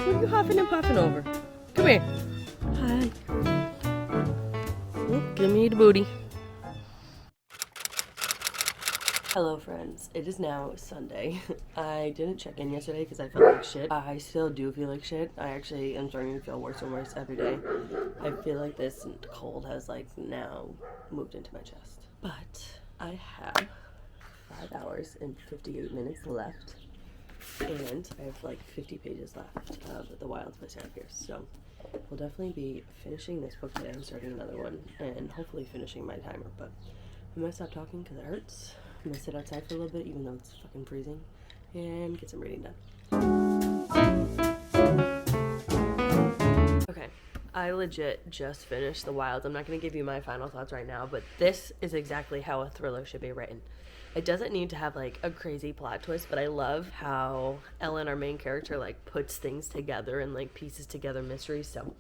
What are you huffing and puffing over? Come here. Hi. Oh, give me the booty. Hello friends, it is now Sunday. I didn't check in yesterday because I felt like shit. I still do feel like shit. I actually am starting to feel worse and worse every day. I feel like this cold has like now moved into my chest. But I have 5 hours and 58 minutes left. And I have like 50 pages left of The Wild by Sarah Pierce. So we'll definitely be finishing this book today and starting another one. And hopefully finishing my timer. But I'm gonna stop talking because it hurts. I'm gonna sit outside for a little bit even though it's fucking freezing. And get some reading done. Okay, I legit just finished The Wild. I'm not gonna give you my final thoughts right now. But this is exactly how a thriller should be written. It doesn't need to have like a crazy plot twist, but I love how Ellen, our main character, like puts things together and like pieces together mysteries. So,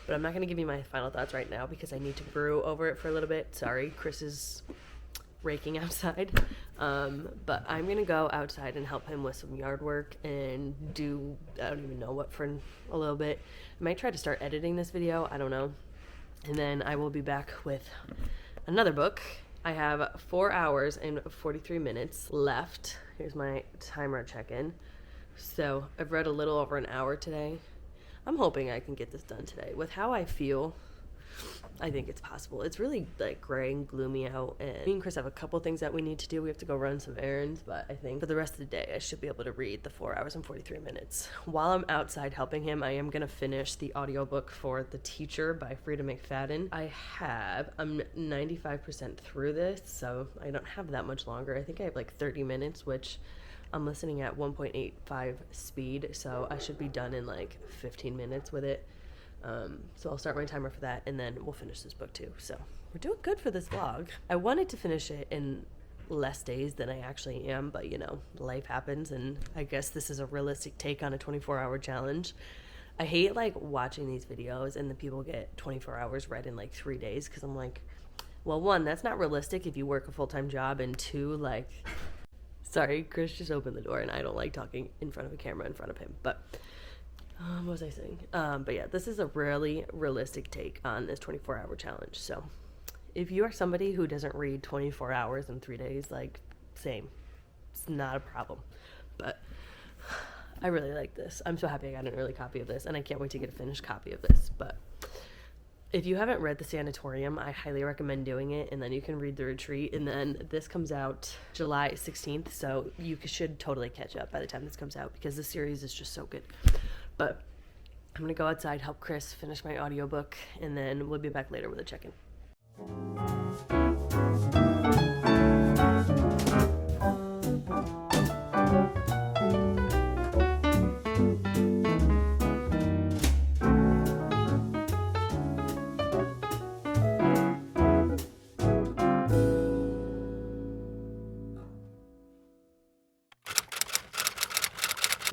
but I'm not gonna give you my final thoughts right now because I need to brew over it for a little bit. Sorry, Chris is raking outside. But I'm gonna go outside and help him with some yard work and do, I don't even know what, for a little bit. I might try to start editing this video, I don't know. And then I will be back with another book. I have 4 hours and 43 minutes left. Here's my timer check-in. So I've read a little over an hour today. I'm hoping I can get this done today. With how I feel, I think it's possible. It's really like gray and gloomy out, and me and Chris have a couple things that we need to do. We have to go run some errands, but I think for the rest of the day I should be able to read the 4 hours and 43 minutes. While I'm outside helping him, I am gonna finish the audiobook for The Teacher by Frida McFadden. I'm 95% through this, so I don't have that much longer. I think I have like 30 minutes, which I'm listening at 1.85 speed, so I should be done in like 15 minutes with it. So I'll start my timer for that, and then we'll finish this book too. So we're doing good for this vlog. I wanted to finish it in less days than I actually am, but you know, life happens, and I guess this is a realistic take on a 24-hour challenge. I hate like watching these videos and the people get 24 hours read in like 3 days, because I'm like, well, one, that's not realistic if you work a full-time job, and two, like, sorry, Chris just opened the door and I don't like talking in front of a camera in front of him, but what was I saying? But yeah, this is a really realistic take on this 24-hour challenge. So if you are somebody who doesn't read 24 hours in 3 days, like, same. It's not a problem. But I really like this. I'm so happy I got an early copy of this, and I can't wait to get a finished copy of this. But if you haven't read The Sanatorium, I highly recommend doing it, and then you can read The Retreat, and then this comes out July 16th, so you should totally catch up by the time this comes out, because the series is just so good. But I'm gonna go outside, help Chris finish my audiobook, and then we'll be back later with a check-in.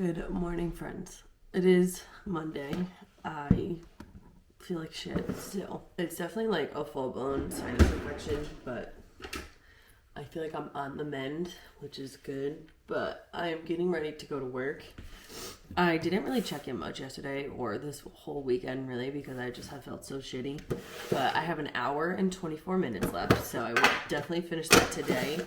Good morning, friends. It is Monday. I feel like shit still. It's definitely like a full-blown sinus infection, but I feel like I'm on the mend, which is good, but I am getting ready to go to work. I didn't really check in much yesterday or this whole weekend really because I just have felt so shitty, but I have an hour and 24 minutes left, so I will definitely finish that today.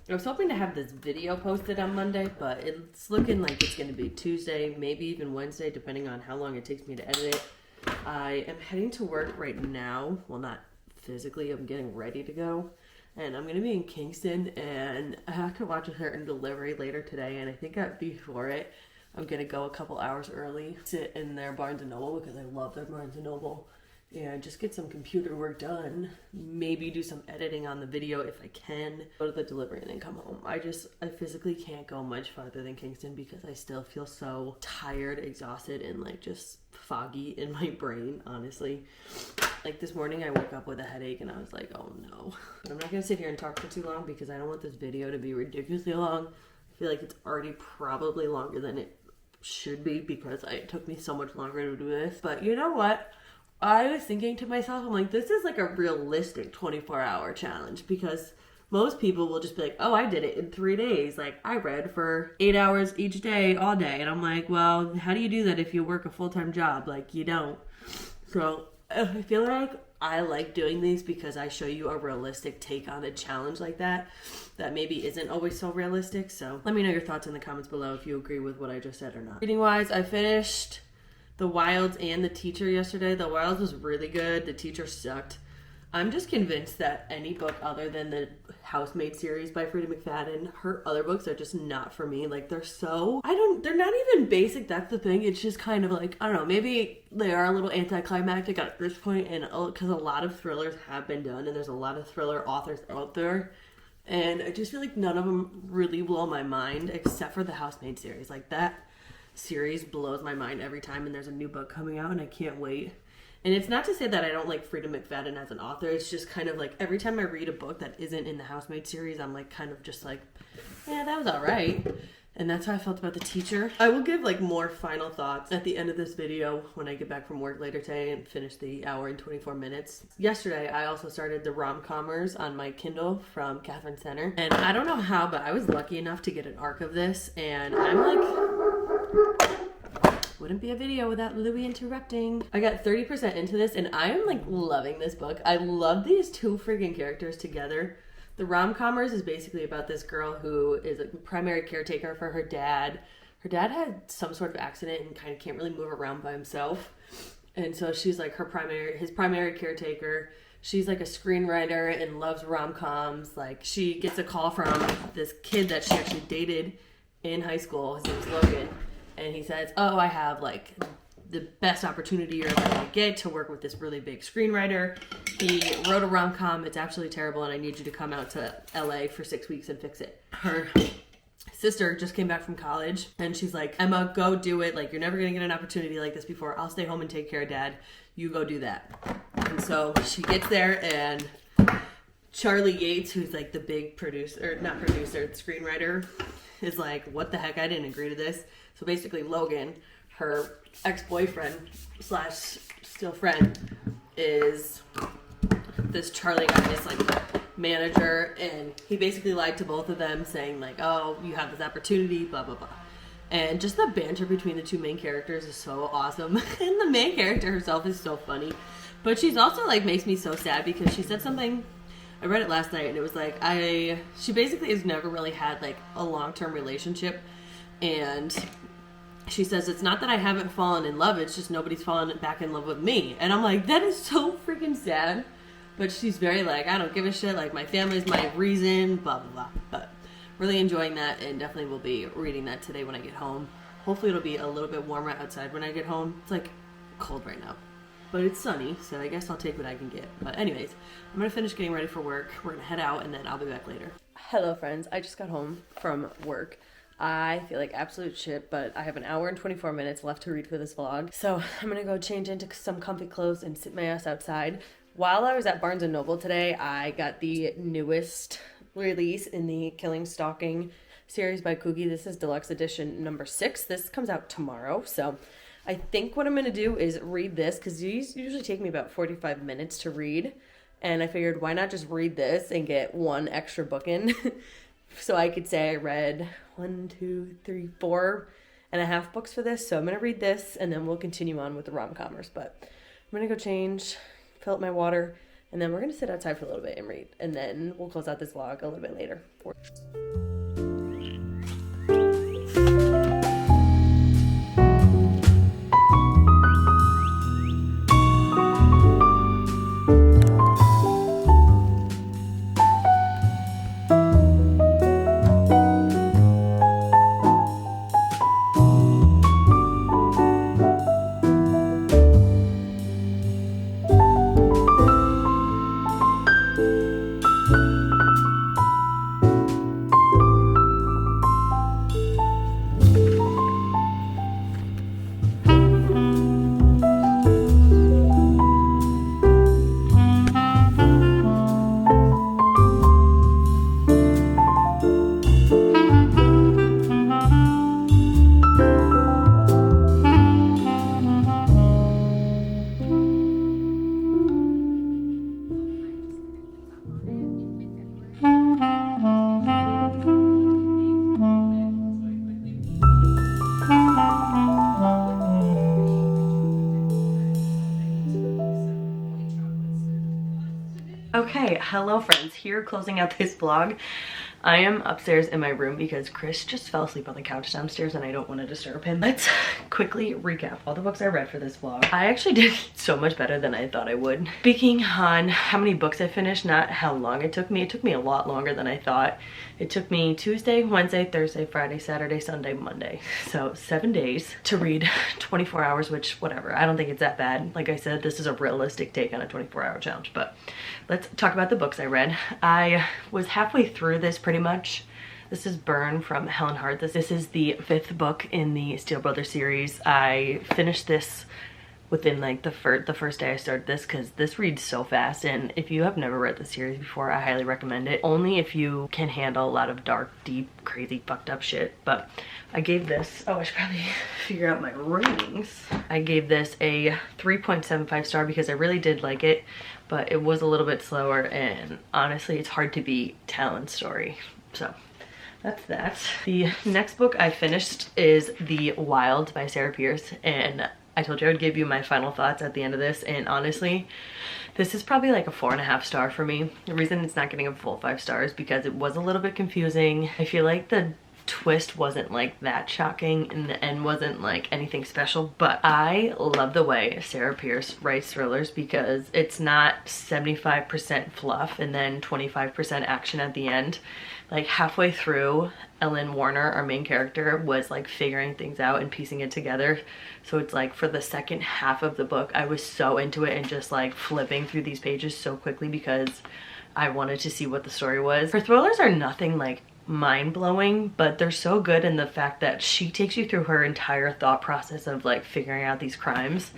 I was hoping to have this video posted on Monday, but it's looking like it's going to be Tuesday, maybe even Wednesday, depending on how long it takes me to edit it. I am heading to work right now. Well, not physically. I'm getting ready to go. And I'm going to be in Kingston, and I have to watch a certain delivery later today. And I think before it, I'm going to go a couple hours early, sit in their Barnes & Noble because I love their Barnes & Noble. And just get some computer work done, maybe do some editing on the video if I can, go to the delivery and then come home. I physically can't go much farther than Kingston because I still feel so tired, exhausted, and like just foggy in my brain, honestly. Like this morning I woke up with a headache and I was like, oh no. But I'm not gonna sit here and talk for too long because I don't want this video to be ridiculously long. I feel like it's already probably longer than it should be because it took me so much longer to do this. But you know what? I was thinking to myself, I'm like, this is like a realistic 24-hour challenge because most people will just be like, oh, I did it in 3 days. Like, I read for 8 hours each day, all day. And I'm like, well, how do you do that if you work a full-time job? Like, you don't. So I feel like I like doing these because I show you a realistic take on a challenge like that maybe isn't always so realistic. So let me know your thoughts in the comments below if you agree with what I just said or not. Reading-wise, I finished The Wilds and The Teacher yesterday. The Wilds was really good. The Teacher sucked. I'm just convinced that any book other than the Housemaid series by Freida McFadden, her other books are just not for me. Like, they're not even basic. That's the thing. It's just kind of like, I don't know, maybe they are a little anticlimactic at this point, and because a lot of thrillers have been done and there's a lot of thriller authors out there. And I just feel like none of them really blow my mind except for the Housemaid series. Like, that series blows my mind every time, and there's a new book coming out and I can't wait. And it's not to say that I don't like Freida McFadden as an author. It's just kind of like every time I read a book that isn't in the Housemaid series, I'm like kind of just like, yeah, that was all right. And that's how I felt about The Teacher. I will give like more final thoughts at the end of this video when I get back from work later today and finish the hour and 24 minutes. Yesterday, I also started the rom-commers on my Kindle from Catherine Center. And I don't know how, but I was lucky enough to get an arc of this. And I'm like, wouldn't be a video without Louis interrupting. I got 30% into this and I am like loving this book. I love these two freaking characters together. The rom-commers is basically about this girl who is a primary caretaker for her dad. Her dad had some sort of accident and kind of can't really move around by himself. And so she's like his primary caretaker. She's like a screenwriter and loves rom-coms. Like, she gets a call from this kid that she actually dated in high school. His name's Logan. And he says, oh, I have like the best opportunity you're ever going to get to work with this really big screenwriter. He wrote a rom-com. It's absolutely terrible, and I need you to come out to LA for 6 weeks and fix it. Her sister just came back from college, and she's like, Emma, go do it. Like, you're never going to get an opportunity like this before. I'll stay home and take care of Dad. You go do that. And so she gets there, and Charlie Yates, who's like the big screenwriter, is like, what the heck? I didn't agree to this. So basically Logan, her ex-boyfriend / still friend, is this Charlie guy, this like manager, and he basically lied to both of them saying like, oh, you have this opportunity, blah, blah, blah. And just the banter between the two main characters is so awesome. And the main character herself is so funny. But she's also like makes me so sad because she said something, I read it last night, and it was like, she basically has never really had like a long-term relationship. And she says, it's not that I haven't fallen in love, it's just nobody's fallen back in love with me. And I'm like, that is so freaking sad. But she's very like, I don't give a shit, like my family's my reason, blah, blah, blah. But really enjoying that, and definitely will be reading that today when I get home. Hopefully it'll be a little bit warmer outside when I get home. It's like cold right now, but it's sunny, so I guess I'll take what I can get. But anyways, I'm gonna finish getting ready for work. We're gonna head out and then I'll be back later. Hello friends, I just got home from work. I feel like absolute shit, but I have an hour and 24 minutes left to read for this vlog. So I'm gonna go change into some comfy clothes and sit my ass outside. While I was at Barnes & Noble today, I got the newest release in the Killing Stalking series by Cookie. This is deluxe edition number 6. This comes out tomorrow, so I think what I'm going to do is read this, because these usually take me about 45 minutes to read, and I figured why not just read this and get one extra book in. So I could say I read 1, 2, 3, 4.5 books for this. So I'm going to read this, and then we'll continue on with the rom-commers. But I'm going to go change, fill up my water, and then we're going to sit outside for a little bit and read. And then we'll close out this vlog a little bit later. Okay, hello friends, here closing out this vlog. I am upstairs in my room because Chris just fell asleep on the couch downstairs and I don't want to disturb him. Let's quickly recap all the books I read for this vlog. I actually did so much better than I thought I would. Speaking on how many books I finished, not how long it took me a lot longer than I thought. It took me Tuesday, Wednesday, Thursday, Friday, Saturday, Sunday, Monday. So 7 days to read 24 hours, which whatever, I don't think it's that bad. Like I said, this is a realistic take on a 24-hour challenge, but let's talk about the books I read. I was halfway through this pretty much. This is Burn from Helen Hart. This is the 5th book in the Steel Brothers series. I finished this within like the first day I started this, because this reads so fast, and if you have never read the series before, I highly recommend it. Only if you can handle a lot of dark, deep, crazy, fucked up shit. But I gave this, oh, I should probably figure out my ratings. I gave this a 3.75 star because I really did like it, but it was a little bit slower, and honestly it's hard to beat Talon's story. So that's that. The next book I finished is The Wild by Sarah Pierce, and I told you I would give you my final thoughts at the end of this, and honestly, this is probably like a 4.5 star for me. The reason it's not getting a full 5 stars is because it was a little bit confusing. I feel like the twist wasn't like that shocking and the end wasn't like anything special, but I love the way Sarah Pierce writes thrillers because it's not 75% fluff and then 25% action at the end. Like halfway through, Ellen Warner, our main character, was like figuring things out and piecing it together. So it's like for the second half of the book, I was so into it and just like flipping through these pages so quickly because I wanted to see what the story was. Her thrillers are nothing like mind-blowing, but they're so good in the fact that she takes you through her entire thought process of like figuring out these crimes.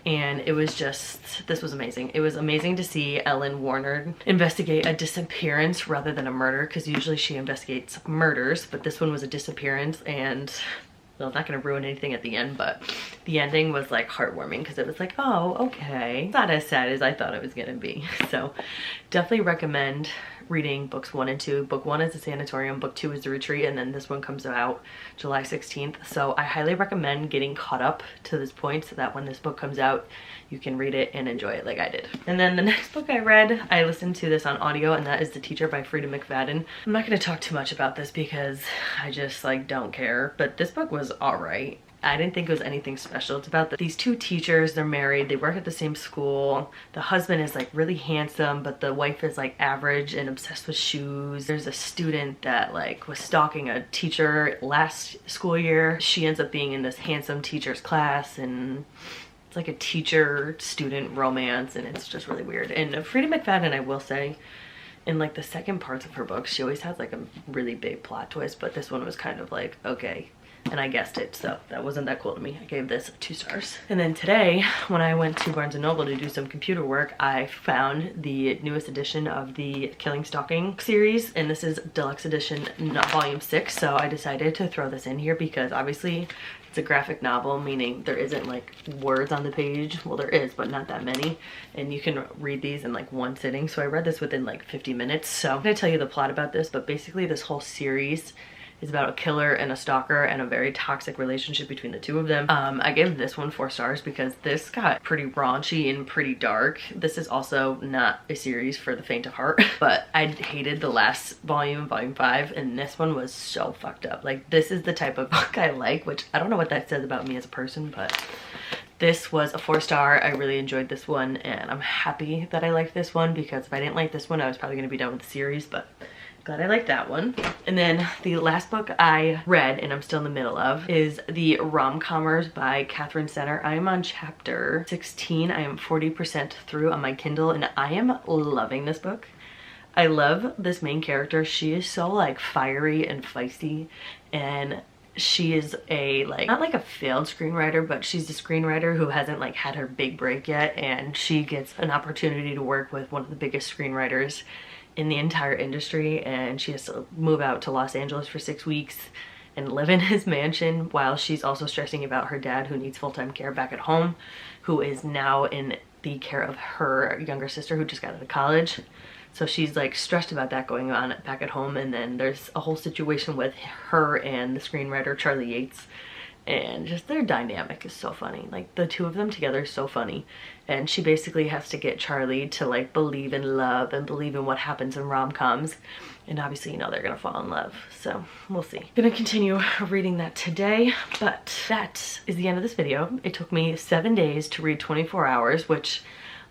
And it was just, this was amazing. It was amazing to see Ellen Warner investigate a disappearance rather than a murder, because usually she investigates murders, but this one was a disappearance. And well, I'm not gonna ruin anything at the end, but the ending was like heartwarming because it was like, oh, okay. It's not as sad as I thought it was gonna be. So definitely recommend reading books 1 and 2. Book 1 is The Sanatorium, book 2 is The Retreat, and then this one comes out July 16th. So I highly recommend getting caught up to this point so that when this book comes out, you can read it and enjoy it like I did. And then the next book I read, I listened to this on audio, and that is The Teacher by Frida McFadden. I'm not gonna talk too much about this because I just like don't care, but this book was alright. I didn't think it was anything special. It's about these two teachers, they're married, they work at the same school. The husband is like really handsome, but the wife is like average and obsessed with shoes. There's a student that like was stalking a teacher last school year. She ends up being in this handsome teacher's class, and it's like a teacher-student romance, and it's just really weird. And Frida McFadden, I will say, in like the second parts of her books, she always has like a really big plot twist, but this one was kind of like, okay, and I guessed it, so that wasn't that cool to me. I gave this 2 stars. And then today, when I went to Barnes & Noble to do some computer work, I found the newest edition of the Killing Stalking series, and this is deluxe edition, not volume 6, so I decided to throw this in here because obviously it's a graphic novel, meaning there isn't like words on the page. Well, there is, but not that many. And you can read these in like one sitting. So I read this within like 50 minutes. So I'm gonna tell you the plot about this, but basically this whole series is about a killer and a stalker and a very toxic relationship between the two of them. I gave this one 4 stars because this got pretty raunchy and pretty dark. This is also not a series for the faint of heart, but I hated the last volume, volume 5, and this one was so fucked up. Like, this is the type of book I like, which I don't know what that says about me as a person, but this was a 4-star. I really enjoyed this one, and I'm happy that I liked this one because if I didn't like this one, I was probably gonna be done with the series, but glad I like that one. And then the last book I read, and I'm still in the middle of, is the Rom-Commers by Catherine Center. I am on chapter 16. I am 40% through on my Kindle, and I am loving this book. I love this main character. She is so like fiery and feisty, and she is a not like a failed screenwriter, but she's a screenwriter who hasn't like had her big break yet, and she gets an opportunity to work with one of the biggest screenwriters in the entire industry, and she has to move out to Los Angeles for 6 weeks and live in his mansion while she's also stressing about her dad, who needs full-time care back at home, who is now in the care of her younger sister who just got out of college. So she's like stressed about that going on back at home, and then there's a whole situation with her and the screenwriter Charlie Yates, and just their dynamic is so funny. Like, the two of them together is so funny, and she basically has to get Charlie to like believe in love and believe in what happens in rom-coms, and obviously, you know, they're gonna fall in love, so we'll see. I'm gonna continue reading that today, but that is the end of this video. It took me 7 days to read 24 hours, which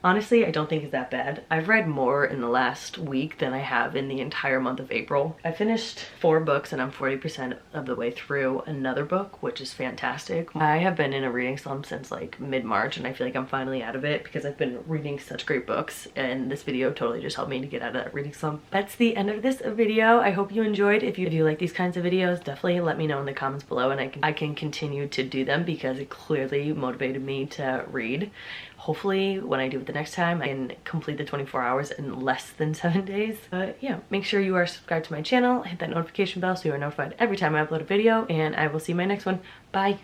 honestly, I don't think is that bad. I've read more in the last week than I have in the entire month of April. I finished 4 books and I'm 40% of the way through another book, which is fantastic. I have been in a reading slump since like mid-March, and I feel like I'm finally out of it because I've been reading such great books, and this video totally just helped me to get out of that reading slump. That's the end of this video. I hope you enjoyed. If you like these kinds of videos, definitely let me know in the comments below, and I can continue to do them because it clearly motivated me to read. Hopefully when I do it the next time, I can complete the 24 hours in less than 7 days. But yeah, make sure you are subscribed to my channel, hit that notification bell so you are notified every time I upload a video, and I will see you in my next one. Bye.